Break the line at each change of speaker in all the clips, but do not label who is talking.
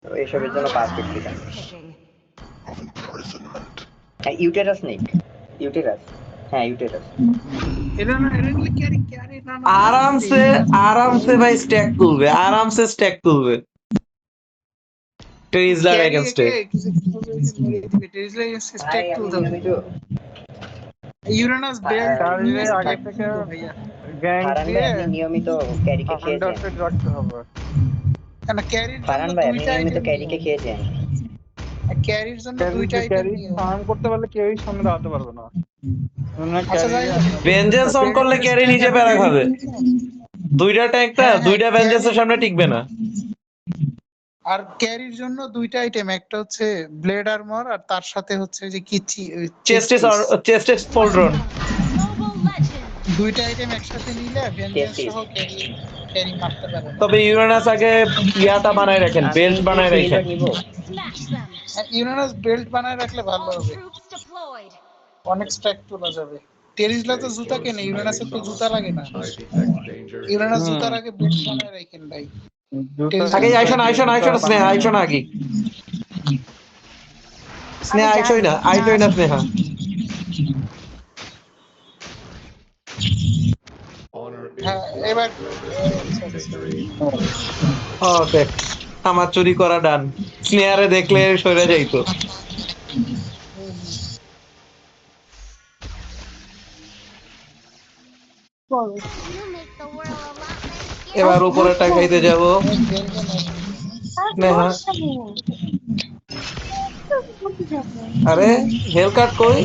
তো এসবের জন্য পারফেক্ট এটা। হ্যাঁ, ইউটেরাস নেই, ইউটেরাস, হ্যাঁ ইউটেরাস।
আরামসে আরামসে ভাই স্ট্যাক তুলবে, আরামসে স্ট্যাক তুলবে টেরিজলার এগেইনস্টে।
ভাই আমি নিয়মিত
ইউরেনাস বেল্ট নিয়ে
চার্জে আগে
স্ট্যাক
থেকে
তুলবো ভাইয়া।
গ্যাং
ফারহান ভাই
দিয়ে
আপনি নিয়মিত ক্যারিকে খেয়েছেন?
আন্ডারফিট রাখতে হবে।
কেন ক্যারির জন্য
ফারহান ভাই আপনি
দুইটা
নিয়মিত
আইটেম
ক্যারিকে খেয়েছেন?
ক্যারির জন্য দুইটা আইটেম
ক্যারি
নিও।
ফার্ম করতে পারলে কেউই সামনে দাঁড়াতে পারবে না।
আচ্ছা যাই হোক,
ভেঞ্জেন্স অন করলে ক্যারি নিজে প্যারা খাবে। দুইটা ট্যাঙ্কটা
হ্যাঁ,
দুইটা
হ্যাঁ,
ভেঞ্জেন্সের সামনে টিকবে না।
আর ক্যারির জন্য দুইটা আইটেম, একটা হচ্ছে ব্লেড আর্মর আর তার সাথে হচ্ছে যে কি
চেস্টিস ফোল্ড্রন।
দুইটা আইটেম একসাথে নিলে ভেঞ্জেন্স
Testis।
সহ ক্যারি ক্যারি মারতে পারে না।
তবে ইউরেনাস আগে ইয়াটা বানায় রাখেন,
আমি
বেল্ট
কি
বানায় রাখেন।
সিলভার নিব?
ইউরেনাস বেল্ট বানায় রাখলে ভালো হবে, অনেক স্ট্যাক তোলা যাবে। টেরিজলা তো জুতা কেনে, ইউরেনাসের তো জুতা লাগে না। ইউরেনাস জুতার আগে বেল্ট বানায় রাখেন ভাই।
আগে আইসন আইসন আইসন স্নেহা, আইসন আগে স্নেহা, আইসই না স্নেহা।
হ্যাঁ এবার
ওকে, আমার চুরি করা ডান। স্নেহারে দেখলে সরে যাইতো। এবার উপরেরটা খাইতে যাব। স্নেহা, আরে হেল কাট কই?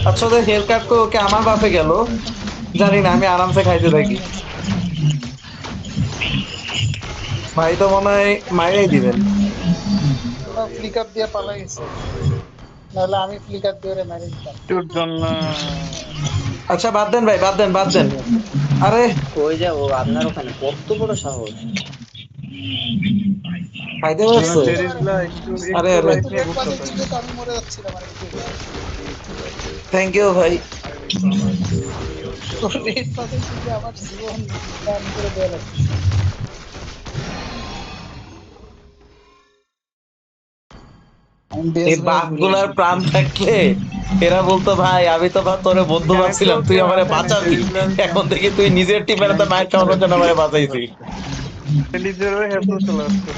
আচ্ছা ওদের হেল কাট কই, ওকে আমার বাপে গেল জানি না, আমি আরামসে খাইতে থাকি। ভাই তো মনে হয় মাইরাই দিবেন।
ফ্লিকার দিয়ে পালাই গেছে, নাহলে আমি ফ্লিকার দিয়ে ওরে মেরে দিতাম।
তোর জন্য
আচ্ছা বাদ দেন ভাই, বাদ দেন। আরে
কই যাবো আপনার ওখানে? কত বড় সাহস!
খাইতে পারছে।
টেরিজলা একটু
আরে
একটু
আরে,
লাইফ নিয়ে
রেড
বুঝতে
বাজে
পারি।
দিলে তো আমি মরে যাচ্ছিলাম আর একটু।
থ্যাংক ইউ ভাই।
রেড বাজে দিলে আমার জীবন দান করে দেওয়া লাগছে। আমি বেশ
এই বাঘগুলার প্রাণ থাকলে এরা বলতো ভাই আমি তো তোরে বন্ধু ভাবছিলাম, তুই আমারে বাঁচাবি, এখন থেকে তুই নিজের টিমের মায়ের খাওয়ানোর জন্য আমারে বাঁচাইছিস।
টেরিজেরও হেল্প চলে আসছে।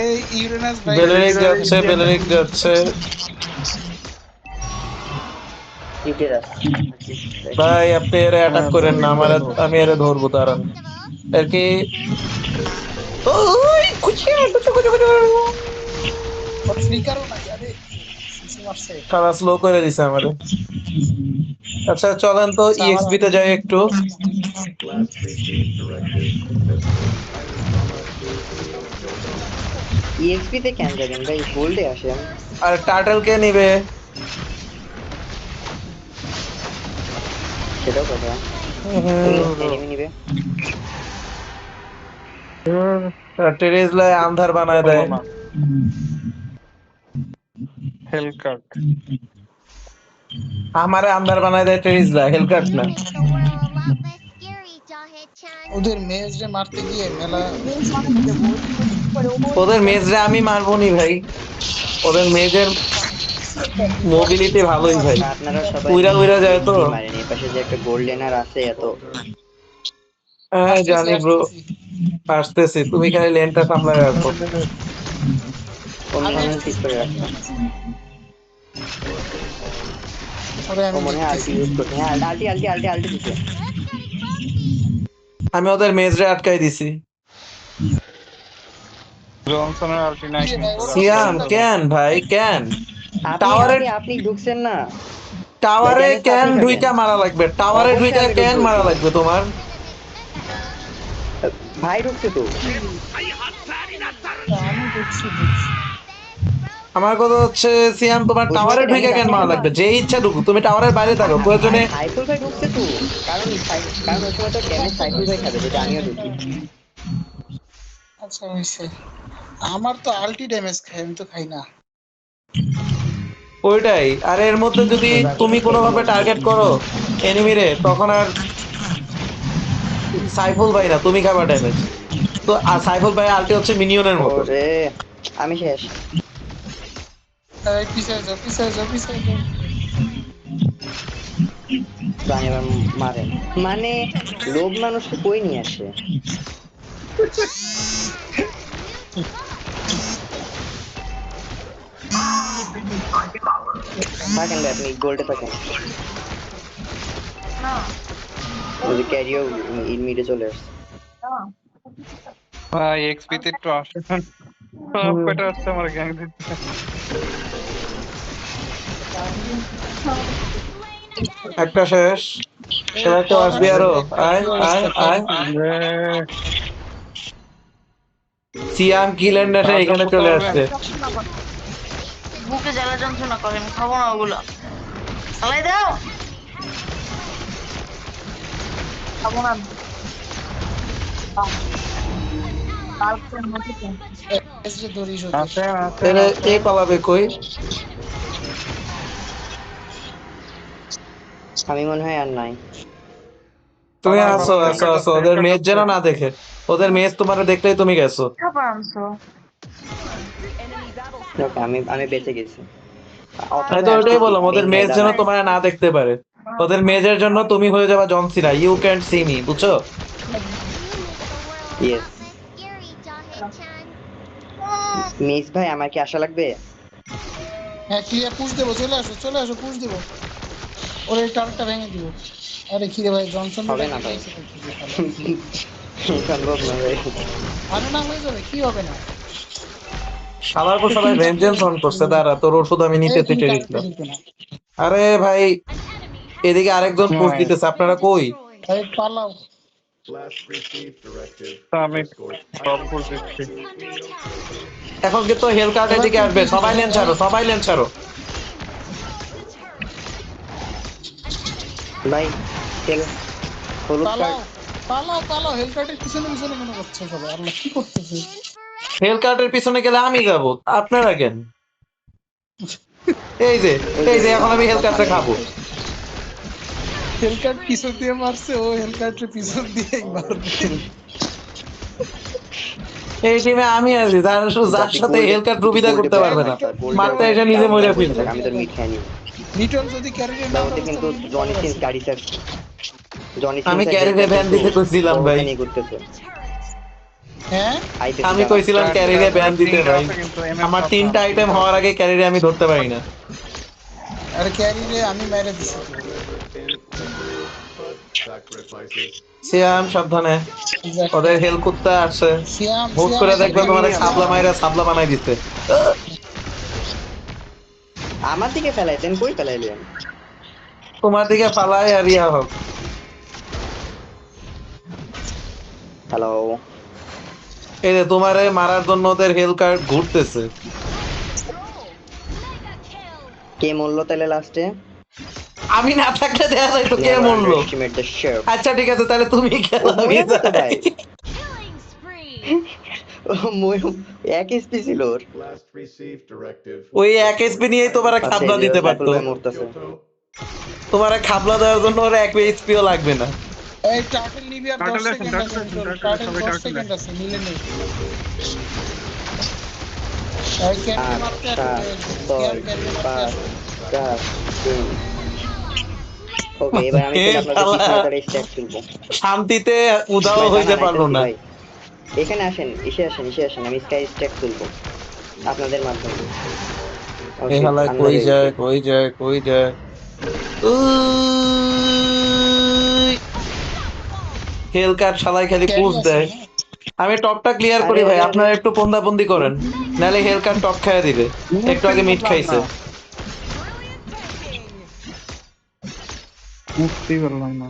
এই ইউরেনাস ভাই
বেলেরিক যাচ্ছে।
ইউটেরাস।
ভাই আপনি এর অ্যাটাক করেন না, আমি এর ধরবো দাঁড়ান আর কি। ওই কুচিয়া
ফ্লিকারও নাই, আরে সিসি মারছে।
সারা স্লো করে দিছে আমারে। আচ্ছা চলেন তো ইএক্সপি তে যাই একটু।
ইএক্সপি তে কেন যাবেন ভাই? গোল্ডে আসেন।
আর টার্টল কে নিবে?
সেটাও কথা। এনিমি নিবে।
টেরেজলা আন্ধার বানায় দেয়।
হেলকাট
আমারে আন্ধার বানায় দেয় টেরেজলা, হেলকাট না।
ওদের মেজরে মারতে গিয়ে মেলা
ওদের মেজরে আমি মারবো নি ভাই, ওদের মেজের মোবিলিটি ভালোই ভাই,
আপনারা সবাই
উইরা যায় তো।
মারেন। এই পাশে যে একটা গোল্ডেনার আছে এত।
হ্যাঁ জানি ব্রো, আসতেছি, তুমি খালি লেনটা সামলায় রাখো।
আমি ঠিক করে রাখতাম। ও মনে হয় আলটি ইউজ করছে। হ্যাঁ আলটি দিছে।
আমি ওদের মেজরে আটকাই দিছি।
জনসনের আল্টি নাই কিন্তু।
সিয়াম কেন ভাই কেন?
আপনি ঢুকছেন না।
টাওয়ারে
ড্যামেজ তো
ক্যান
আপনি খাবেন।
ঢুইকা মারা লাগবে, টাওয়ারে
অবশ্যই
ঢুইকা
আমি
ক্যান
ঢুকবো।
মারা লাগবে তোমার।
ভাই ঢুকছে তো।
আমার কথা হচ্ছে সিয়াম, তোমার
ওই
টাওয়ারে
সময়টা
ঢুইকা
ড্যামেজ
ক্যান
আসে
মারা
না।
লাগবে, যে ইচ্ছা ঢুকু, তুমি টাওয়ারের বাইরে থাকো প্রয়োজনে।
সাইফুল ভাই ঢুকছে তো। কারণ ওই সময় তো ড্যামেজ সাইফুল ভাই খাবে যদি আমিও ঢুকি।
আচ্ছা হয়েছে। আমার তো আল্টি ড্যামেজ খাই, আমি তো খাই না।
ওইটাই, আর এর মধ্যে যদি তুমি কোনোভাবে টার্গেট করো এনিমিরে, তখন আর সাইফুল ভাই না, তুমি খাবা ড্যামেজ। তো সাইফুল ভাই আলটি হচ্ছে মিনিয়নের মতো।
ওরে আমি শেষ।
এই পিছায় যাও, পিছায় যাও, পিছায় যাও।
প্রাণী এবার মারেন মানে লোভ মানুষকে কই নিয়ে আসে। থাকেন ভাই, আপনি গোল্ডে থাকেন। ওই যে ক্যারিও মিডে চলে আসছে।
ভাই এক্সপি তে একটু আসেন। সব কয়টা আসছে আমার গ্যাং দিতে।
একটা শেষ, এবার কেউ আসবি আরো? আয় আয় আয়। সিয়াম কিলেন এসে
সাহায্য
এখানে
করতে
চলে
পারবেন?
আসছে।
বুকে জ্বালা যন্ত্রণা করে, আমি খাবো না ওগুলো। চালাই দাও। খাবো না আমি।
এসে ধরিস ওদের।
আসেন আসেন
তাহলে কে
আসেন।
পালাবে কই?
আমি মনে হয় আর নাই।
তুমি
পালান
আসো
পালান,
আসো
হেলকাট
আসো,
আছে
ওদের
হেলকাট
মেজ
আছে।
যেন না দেখে। ওদের মেজ তোমার দেখলেই তুমি গেছো।
খাবার আনছো।
ওকে, আমি বেঁচে গেছি।
আমি
অথবা
তো ওটাই
আসতেছি
বললাম, ওদের
মেন ভাই,
মেজ যেন
দাঁড়ান।
তোমার না দেখতে পারে। ওদের মেজের জন্য তুমি হয়ে যাবা জন সিনা, ইউ ক্যান্ট সি মি, বুঝছো?
ইয়েস। মিস ভাই, আমার কি আশা লাগবে?
হ্যাঁ ক্লিয়ার, পুশ দেবো, চলে আসো, চলে আসো, পুশ দেবো। ওর এই টার্গেটটা ভেঙে দিব। আরে কি রে ভাই, জনসন
হবে না ভাই। সম্ভব না ভাই।
আরে না, হয়ে যাবে, কি হবে না।
শালার পর সবাই ভেঞ্জেন্স অন করছে, দাঁড়া তোর ওষুধ আমি
এই
নিতেছি
তুমি টার্গেটটা
টেরিসটা।
দিতে না।
আরে ভাই, এদিকে আরেকজন পুশ
নয়,
দিতেছে, আপনারা কই?
ভাই পালাও।
তা আমি সব করে দিচ্ছি।
এখন কিন্তু হেল কার্ডের
এবার
দিকে
তুমি
আসবে,
পুশ
সবাই
দিবে,
লেন ছাড়ো, সবাই লেন ছাড়ো।
ভাই তেল হলুদ
পালাও,
কার্ড।
পালাও, পালাও। হেলকার্টের পিছনে পিছনে কেন করছে সবাই? আল্লাহ, কি করতেছে?
হেল কার্ডের পিছনে গেলে আমি যাবো, আপনারা কেন? এই যে,
ওই
এই
যে
যে এখন আমি হেল
আমার
কার্ডটা
সামনে
খাবো।
হেলকার্ট পিছন দিয়ে মারছে, ও হেলকার্টের পিছন দিয়েই মারবে।
এই টিমে আমি আছি, যার
আপনি
সাথে
গোল্ডে,
হেল কার্ড সুবিধা
গোল্ডে
করতে
বসে
পারবে
এই
না,
থাক,
লিটন,
গোল্ডে
মারতে
বসে
এসে নিজে
ডাউন
মরে
টাইম বসে
ফিরবে।
থাক, আমি তোর মিট খেয়ে নিব।
লিটন যদি ক্যারিয়ার না
ওদের
ধরস
কিন্তু
তাহলে কিন্তু
জনি
খবর
সিন্স
আছে।
গাড়ি স্যার, জনি
আমি
সিন্স হেল
ক্যারিরে
কার্ড
ব্যান
কিন্তু
দিতে কইছিলাম
বড়
ভাই,
খানি করতেছে।
হ্যাঁ,
আইতেছি
আমি
দাঁড়ান।
কইছিলাম
চারটা
ক্যারিরে ব্যান দিতে
তিনটা
ভাই।
আছে কিন্তু এমএম
আমার
সাবধান,
3টা আইটেম
তিনটা
হওয়ার
আছে।
আগে ক্যারিরে আমি ধরতে পারি না।
আরে ক্যারিরে আমি মেরে দিছি তো।
সিয়াম সাবধানে,
Exactly.
ওদের হেল কুত্তা আসছে,
সিয়াম,
হুট
সিয়াম
করে
এসে
দেখবে তোমার
ধরো, সিয়াম।
সাবলা মাইরা সাবলা বানাই দিতে।
আমার দিকে ফেলাইতেন, কই ফেলাইলেন?
তোমার দিকে পালায় আর ইয়া হোক।
হ্যালো।
এই যে তোমারে মারার জন্য ওদের হেল কার্ড ঘুরতেছে।
কে মরলো তাহলে লাস্টে?
আমি না থাকলে দেখা যায় তো কে
নেভার আন্ডার
মরলো।
Estimate the chef.
আচ্ছা ঠিক আছে, তাহলে তুমি
ও
খেলো, আমি
মরে যেত
যাই।
ভাই। ও এক এসপি ছিল ওর।
ওই এক এসপি নিয়েই তোমার
আচ্ছা, এই
খাবলা
যে
দিতে
সাইফুল
পারতো।
ভাই মরতেছে।
তোমার খাবলা দেওয়ার জন্য ওর এক এইচপিও লাগবে না।
এই টার্টেল নিবি আর 10
টার্টেল আসেন,
সেকেন্ড আছে
টার্টেল আসেন,
লিটন,
টার্টেল,
টার্টেল
সবাই
10
টার্টেল
সেকেন্ড
আসেন।
আছে, মিলে নেই। এই ক্যারিরে
8
মারতে
7
সিয়াম
6
ক্যারিরে মারতে
5
আসো।
4 3। ওকে, এবার আমি
এ
তাহলে আপনাদের
শালা,
পিছনে তার স্ট্যাক তুলবো।
শান্তিতে উধাও
ভাই
হইতে
দাঁড়ান,
পারলো
আইতাছি
না।
ভাই। এখানে আসেন, এসে আসেন, এসে আসেন, আমি স্কাই স্ট্যাক তুলবো আপনাদের মাধ্যমে। ও
এই
শিট,
হালায়
আন্দার
কই
হয়ে গেছে।
যায় কই যায় কই যায়। হেল কার্ড শালায় খালি
ক্যারি
পুশ
আছে
দেয়।
না?
আমি টপটা ক্লিয়ার
আরে
করি ভাই,
ওদের
আপনারা একটু পন্দাপন্দি করেন, নাহলে হেল কার্ড টপ খাইয়া দিবে। একটু
মুহূর্তে
আগে মিট
পারলাম
খাইছে।
না, মুহূর্তেই পারলাম না।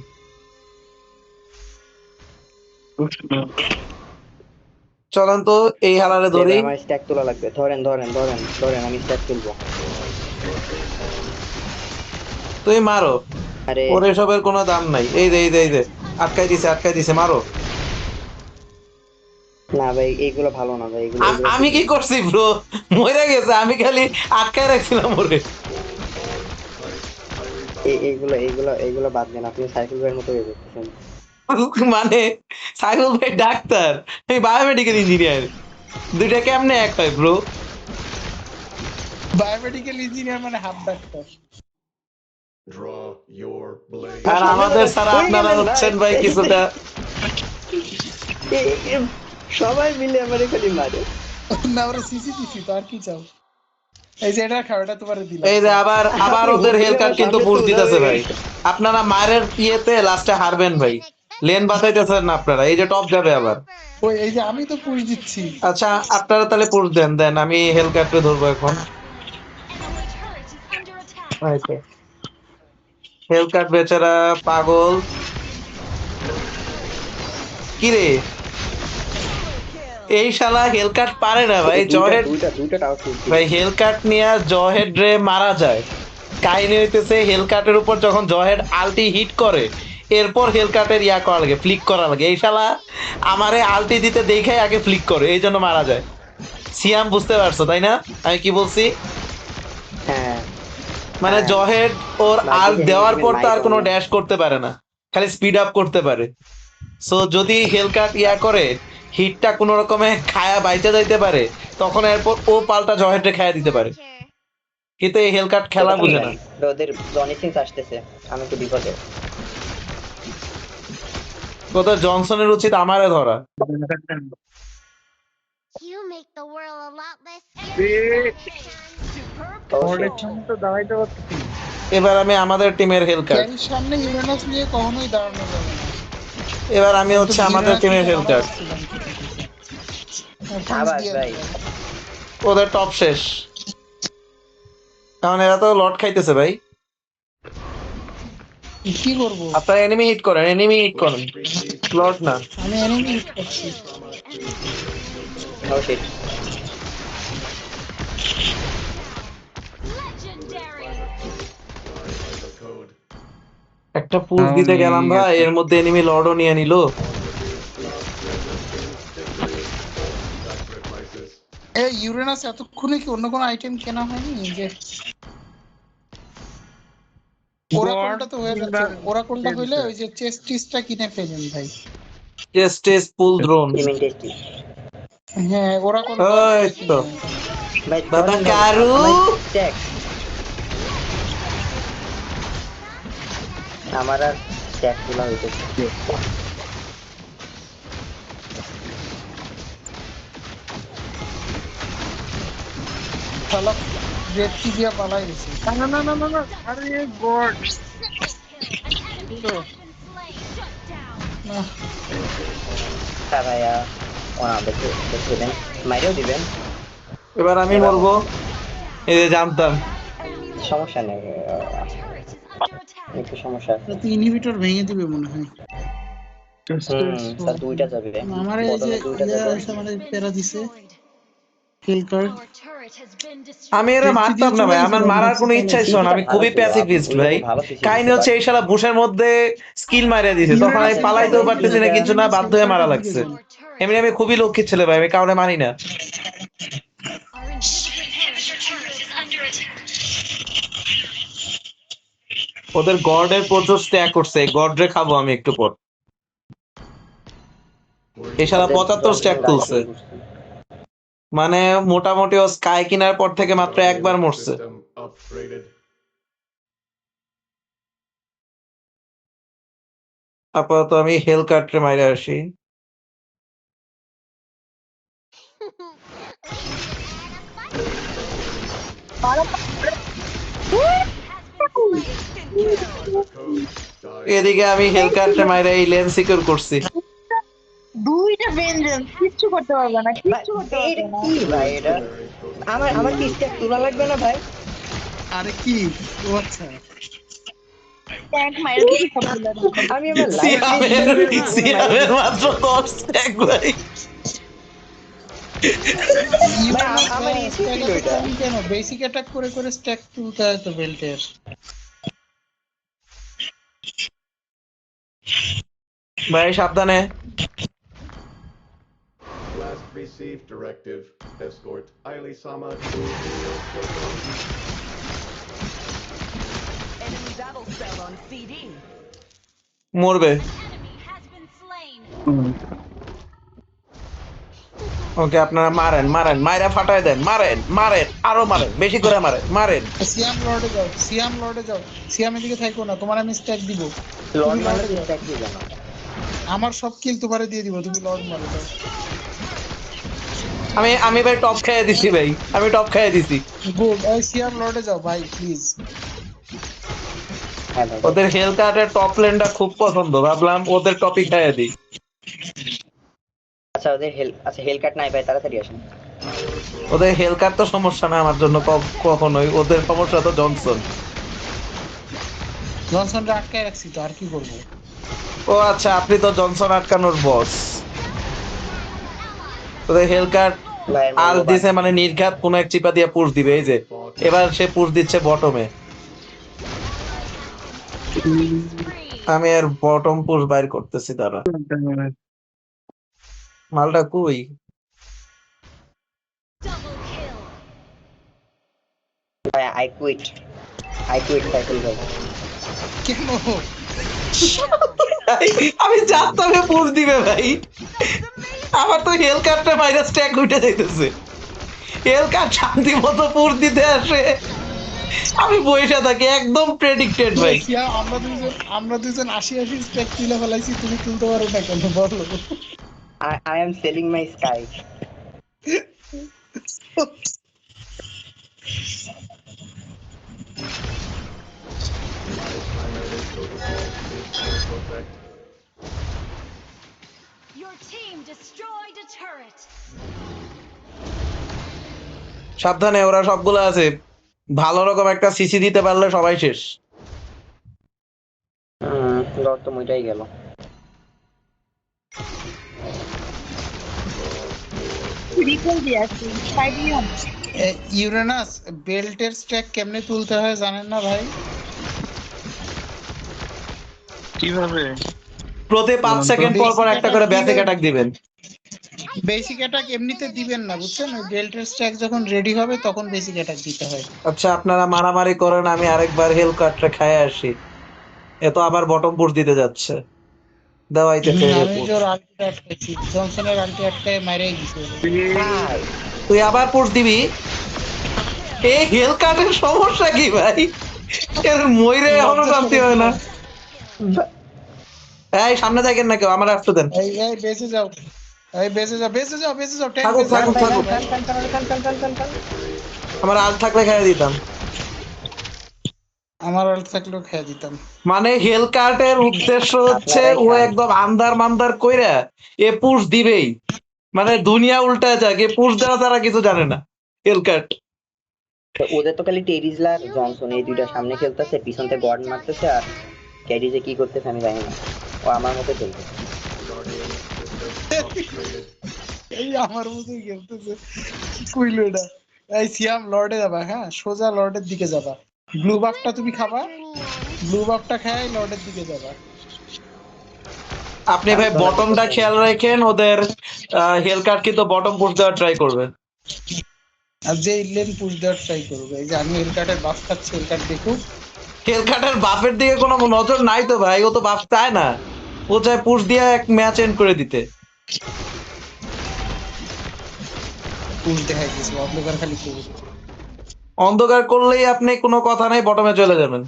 চলেন তো এই হালারে
এবার
ধরি।
আমার স্ট্যাক তোলা লাগবে। ধরেন ধরেন ধরেন ধরেন, আমি স্ট্যাক তুলবো।
তুই মারো,
আরে
ওর এসবের কোনো দাম নাই। এই যে এই যে এই যে, আটকাই দিছে, মারো।
না ভাই, এইগুলো ভালো না ভাই, এগুলো এগুলো
আমি
ঠিক
কি
না।
করছি ব্রো? মরে গেছে, আমি খালি আটকায় রাখছিলাম ওরে।
এইগুলো এইগুলো এইগুলো বাদ দেন, আপনি সাইকেল ভাইয়ের মতো হয়ে যাচ্ছেন।
মানে সাইফুল ভাই ডাক্তার, আমি বায়োমেডিক্যাল ইঞ্জিনিয়ার, দুইটা কেমনে এক হয় ব্রো?
বায়োমেডিক্যাল ইঞ্জিনিয়ার মানে হাত ডাক্তার।
আর
আপনারা
আমাদের স্যার
কই
আপনারা
গেলেন
হচ্ছেন ভাই কিছুটা।
সবাই মিলে আমারে খালি মারে।
না ওরা সিসি দিছি তো, আর কি চাও? এই যে এটা খাও, এটা তোমার দিলাম।
এই যে আবার আবার
আপনি
ওদের
হুট করে
হেল কার্ড
আমার
কিন্তু
সামনে
পুশ
তো উধাও
দিতেছে
হয়ে
ভাই।
গেছে।
আপনারা মায়ের ইয়েতে লাস্টে হারবেন ভাই, লেন বাঁচাইতেছেন না আপনারা। এই যে টপ যাবে আবার।
ওই এই যে আমি তো পুশ দিচ্ছি।
আচ্ছা আপনারা তাহলে পুশ দেন, দেন আমি হেল কার্ডে ধরবো এখন। হেল কার্ড বেচারা পাগল। কিরে এই শালা হেল কার্ড পারে না ভাই।
দুইটা
জহেড
দুইটা দুইটা টাওয়ার তুলছি।
ভাই হেল কার্ড নিয়ে জহেড রে মারা যায়। কাহিনী হইতেছে হেল কার্টের উপর যখন জহেড আলটি হিট করে, এরপর হেল কার্টের ইয়া করা লাগে, ফ্লিক করা লাগে। এই শালা আমারে আলটি দিতে দেখে আগে ফ্লিক করে, এই জন্য মারা যায়। সিয়াম বুঝতে পারছো তাই না আমি কি বলছি?
হ্যাঁ
মানে
হ্যাঁ,
জহেড ওর আল্ট
ভাগ্যিস enemy
দেওয়ার
team এর
পর তো
মাইক
আর
অন
কোনো
না।
ড্যাশ করতে পারে না, খালি স্পিড আপ করতে পারে। সো যদি হেল কার্ট ইয়া করে, হিটটা কোনো রকমে খায়া বাইচা যাইতে পারে, তখন এরপর ও পাল্টা জহেডে খায়া দিতে পারে। কিন্তু এই হেল কার্ট খেলা
কোথাও
বুঝে
নিবেন?
না।
ওদের জনি সিন্স আসতেছে, আমি তো বিপদে।
কোথাও জনসনের উচিত আমারে ধরা।
You make the world a lot less
O
বর্ডের
shit,
সামনে তো দাঁড়াইতে পারতেছি না।
এবার আমি আমাদের টিমের হেল কার্ট।
ক্যারির সামনে ইউরেনাস নিয়ে কখনোই দাঁড়ানো যাবে না।
এবার আমি
একদম
হচ্ছে আমাদের
ইউরেনাস
টিমের
নিতে
হেল
মানা
কার্ট।
করছিলাম। পুশ
সাবাস
দিয়ে
ভাই।
দিলাম।
ওদের টপ শেষ, কারণ এরা তো লট খাইতেছে ভাই।
কি করবো?
আপনারা এনিমি হিট করেন, এনিমি হিট করেন, লট না।
আমি এনিমি হিট করছি।
ও শিট,
একটা পুশ দিতে গেলাম ভাই, এর মধ্যে এনিমি লর্ডও নিয়ে নিল।
এই ইউরেনাস এতক্ষণে কি অন্য কোনো আইটেম কেনা হয়নি? যে ওরাকলটা তো হয়ে যাচ্ছে। ওরাকলটা হইলে ওই যে চেস্ট টিসটা কিনে ফেলেন ভাই।
টেস্ট টেস্ট পুল ড্রোন।
টিমিং টেস্টি।
হ্যাঁ ওরাকল
ওই তো
ভাই
বাবা
চলেন ভাই,
কারু।
আমার স্ট্যাক, আমার আর স্ট্যাক তোলা হইতেছে।
শালা রেড কি দিয়া পালাই গেছে।
না না না না না, আরে গড।
না
তা ভাইয়া ওনা দেখে দেখবেন, মাইরেও দিবেন।
এবার আমি মরবো, এই যে জানতাম।
সমস্যা নেই, একটু সমস্যা আছে।
তো ইনহিবিটর ভেঙে দিবে মনে হয়।
স্যার দুইটা যাবে,
আমার এই যে
প্রথমে দুইটা যাবে।
এসে মানে প্যারা দিছে কিল কার্ড।
আমি এরা
রেড কি দিয়ে
মারতাম না
চলে
ভাই,
গেছে
আমার মারার কোনো ইচ্ছাই ছিল না,
সিসিটা
আমি
ভালো
খুবই
ছিল,
প্যাসিফিস্ট
ওই
ভাই।
লোক ভালো সিসি
কাহিনী
দিছে,
হচ্ছে এই শালা বুশের মধ্যে স্কিল মারিয়া দিয়েছে, তখন আমি
ইউরেনাস
পালাইতেও পারতেছি না,
সিসিটা
কিছু না, বাধ্য হয়ে মারা
দিকে
লাগছে।
যান।
এমনি আমি খুবই লক্ষ্মী ছেলে ভাই, আমি কাউরে মারি না। ওদের গডের প্রচুর স্ট্যাক করছে, গডরে খাবো আমি একটু পর। এই শালা
ওদের
75
জনসন
স্ট্যাক
গাড়ি
তুলছে,
শুরু করছে।
মানে মোটামুটি ও স্কাই কেনার পর থেকে মাত্র একবার মরছে। আপাতত আমি হেল কার্টে মাইরে আসি। এদিকে আমি হেল কার্টে মাইরে এই লেন সিকিউর করছি।
দুইটা ভেঞ্জেন্স, কিচ্ছু করতে পারবে না,
ভাই
কিচ্ছু করতে
এটা
পারবে না।
কি ভাই, এটা আমার কি স্ট্যাক তোলা লাগবে না ভাই?
আরে কি ও আচ্ছা
ট্যাঙ্ক মাইরে দিছি সবগুলো।
আমি আমার লাইফ নিয়ে
সিয়ামের
কিভাবে উপরে মাইরে
সিয়ামের
দিচ্ছি
মাত্র 10 স্ট্যাক ভাই।
ভাই,
ইউরেনাস
আমার
ভাই
ইজি
স্ট্যাক
ছিল
এত
এটা।
কম কেন? বেসিক অ্যাটাক করে করে স্ট্যাক তুলতে হয় তো বেল্টের।
ভাই সাবধানে।
Last received directive. Escort Aili Sama to
Enemy battle cell on CD.
মরবে। ওকে আপনারা মারেন মারেন মাইরা ফাটায় দেন মারেন মারেন আরো মারেন বেশি করে মারেন মারেন।
সিয়াম লর্ডে যাও, সিয়াম লর্ডে যাও। সিয়াম এদিকে থাকো না, তোমার আমি স্ট্যাক দিব।
লর্ড
তুমি
মারলে
লর্ডে
তো
যাও,
স্ট্যাক দিয়ে জানো।
আমার সব কিল তোমারে দিয়ে দিব, তুমি লর্ড মারো যাও।
আমি ভাই টপ খেয়ে দিছি ভাই, আমি টপ খেয়ে দিছি।
গুড, এই সিয়াম লর্ডে যাও ভাই প্লিজ।
হ্যাঁ ভাই।
ওদের হেলকার্টের টপ লেনটা খুব পছন্দ, ভাবলাম ওদের টপই খেয়ে দিই।
আচ্ছা ওদের হেল কাট নাই ভাই, তাড়াতাড়ি আসেন।
ওদের হেলকার তো সমস্যা না আমার জন্য কখনোই, ওদের সমস্যা তো জনসন।
জনসনকে আটকায় রাখছি তো, আর কি করবো।
ও আচ্ছা, আপনি তো জনসন আটকানোর বস। ওদের হেলকার
ভাই
আল দিছে মানে নির্ঘাত কোন এক চিপা দিয়ে পুশ দিবে। এই যে এবার সে পুশ দিচ্ছে বটমে, আমি আর বটম পুশ বাইর করতেছি। তারা মালটা কই?
ভাই আই কুইট সাইকেল ভাই।
কেন?
আমি জানতাম পুশ দিবে ভাই। আমার তো হেলকারটা মাইনাস ট্যাগ উঠে যাইতেছে। হেলকার শান্তি মতো পুশ দিতে আসে, আমি বইসা থাকি, একদম প্রেডিক্টেড ভাই।
সিয়াম, আমরা দুইজন 80 স্ট্যাক তুলে ফেলাইছি, তুমি তুলতে পারো না কেন বলো?
I am selling my sky.
Your team destroyed a turret.
সাবধানে, ওরা সবগুলো আছে। ভালো রকম একটা সিসি দিতে পারলে সবাই শেষ।
লর্ড তো মইটাই গেল।
ইউরেনাস বেল্টের স্ট্যাক কেমনে তুলতে হয় জানেন না ভাই?
কিভাবে?
প্রতি 5 সেকেন্ড পর পর একটা করে বেসিক অ্যাটাক দিবেন।
বেসিক অ্যাটাক এমনিতে দিবেন না বুঝছেন, ওই বেল্টের স্ট্যাক যখন রেডি হবে তখন বেসিক অ্যাটাক দিতে হয়।
আচ্ছা আপনারা মারামারি করেন, আমি আরেকবার হেল কাটটা খায় আসি। এ তো আবার বটম পুশ দিতে যাচ্ছে, দেওয়াইতেছে রে
আমি
পুশ।
যে ওর আলটি আটকাইছি, জনসনের আলটি আটকায় মাইরাই দিছে ওরে।
ভাই
তুই আবার পুশ দিবি? এই হেল কাটের সমস্যা কি ভাই? এর মইরে এখনো
লজ্জা
শান্তি
শরম
হয় না।
নাই।
এই সামনে থাকেন না কেউ, আমার আসতে দেন।
এই বেঁচে যাও, এই বেঁচে যাও, বেঁচে যাও, বেঁচে যাও, ট্যাঙ্ক
থাকুক
বেঁচে যাও।
থাকুক
ভাই
থাকুক, আমার আল থাকলে খাইয়ে দিতাম।
আমার আল্ট থাকলেও খেয়ে দিতাম।
মানে হেল কার্টের উদ্দেশ্য হচ্ছে
আপনারাই
ও
খান।
একদম আন্দার মান্দার কইরা এ পুশ দিবেই, মানে দুনিয়া উল্টায় যাক, এ পুশ দেওয়া তারা কিছু জানে না হেল কার্ট।
তো ওদের তো খালি টেরিজলা আর জনসন এই দুইটা সামনে খেলতেছে, পিছন থেকে গর্ড মারতেছে, আর ক্যাডিজে কি করতেছে আমি জানি না। ও আমার মতো খেলতেছে।
এই আমার মতোই খেলতেছে, কি কইলো এটা? এই সিয়াম লর্ডে যাবা, হ্যাঁ সোজা লর্ডের দিকে যাবা। ব্লু বাফটা তুমি খাবা, ব্লু বাফটা খাই লর্ডের দিকে যাবা।
আপনি ভাই বটমটা খেয়াল রাখেন, ওদের হেল কার্ট কিন্তু বটম পুশ দেওয়ার ট্রাই করবে।
আর যে লেন পুশ দেওয়ার ট্রাই করবে, এই যে আমি এলকার্টের বাফ খাচ্ছি, এলকার্ট দেখুক।
হেল কার্টের বাফের দিকে কোনো নজর নাই তো ভাই, ও তো বাফ চায় না, ও চায় পুশ দিয়ে এক ম্যাচ এন্ড করে দিতে।
পুশ দেখাই দিয়েছে, অন্ধকার খালি পুশ।
অন্ধকার করলেই আপনি কোনো কথা নাই, বটমে চলে যাবেন।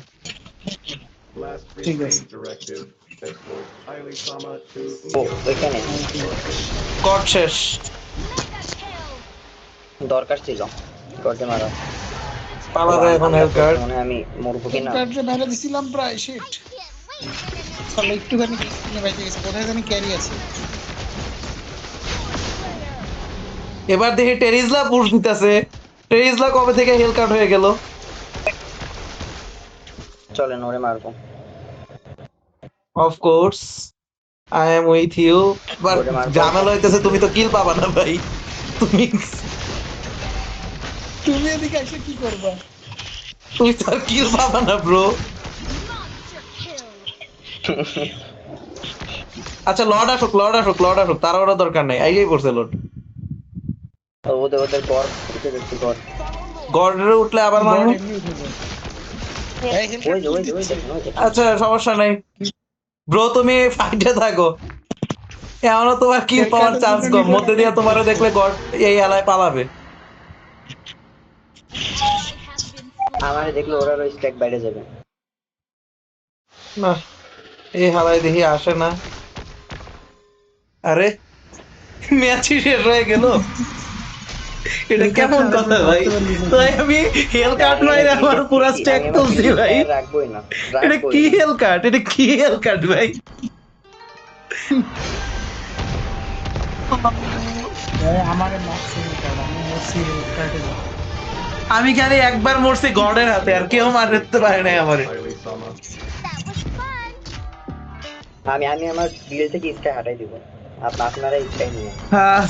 Last
ঠিক আছে।
prepaid directive. Escort Haile-sama to
O
Uyo.
ওইখানে
কট শেষ।
দরকার ছিল গর্ডে মারা।
পালা যায় এখন হেল কার্ট।
মনে হয় আমি মরবো কিনা।
এলকার্টে মেরে দিছিলাম প্রায়, শিট। চলো একটুখানি কিনে বাইতে গেছে, কোথায় জানি ক্যারি আছে।
এবার দেখি টেরিজলা পুশ দিতেছে। টেরিজলা কবে থেকে হেল কার্ট হয়ে গেল?
চলেন ওরে মারবো।
Of course I am with you, but
ওরে মারবো।
ঝামেলা হইতেছে তুমি তো কিল পাবা না ভাই। তুমি
তুমি এদিকে এসে কি করবা?
তুমি তো আর কিল পাবা না ব্রো। আচ্ছা লর্ড আসুক, লর্ড আসুক, লর্ড আসুক, তার ওরা দরকার নাই, আইয়াই পড়ছে লর্ড।
ওদের গড় উঠে যাচ্ছে গড়।
গর্ডে উঠলে আবার
গড
মারবো।
এমনি উঠে যায়। এই
ওই
হেলকার্ট
যে
পুশ
ওই যে ওই
দিচ্ছে।
দেখেন ওই দেখেন।
আচ্ছা সমস্যা নাই ব্রো, তুমি ফাইটে থাকো। এমনও তোমার কিল পাওয়ার চান্স কম, মধ্যে দিয়ে তোমারও দেখলে গড এই এলায় পালাবে।
আমারে দেখলে ওরা ওই স্ট্যাক বাইরে যাবে।
না এই হালায় দেখি আসে না। আরে ম্যাচই শেষ হয়ে গেল, এটা কেমন কথা ভাই? তাই আমি হেল কাট মাইরে আমার পুরো স্ট্যাক তুলছি ভাই।
রাখবোই না,
এটা
রাখবোই
কি
না।
হেল কাট, এটা কি হেল কাট ভাই?
আমারে মারছে কারণ আমি মরছি কাটে না।
আমি খালি একবার মরছি গডের হাতে, আর কেউ মারতে পারে নাই আমারে।
Kylie Sama.
আমি আমার বিল থেকে স্কাই হাটাই দিব, আপনারা স্কাই নিয়ে।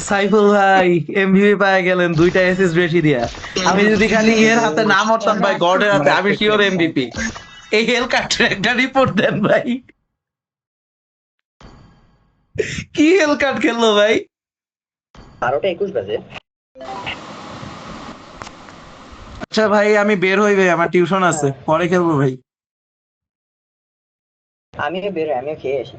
সাইফুল ভাই এমভিপি পায় গেলেন 2টা অ্যাসিস্ট বেশি দিয়া। আমি যদি খালি এর হাতে না মরতাম ভাই, গডের হাতে, আমি শিওর এমভিপি। এই হেল কাটের একটা রিপোর্ট দেন ভাই, কি হেল কাট খেললো ভাই?
12:21 বাজে।
আচ্ছা ভাই আমি বের হই ভাই, আমার টিউশন আছে, পরে খেলবো ভাই।
আমিও খেয়ে আসি।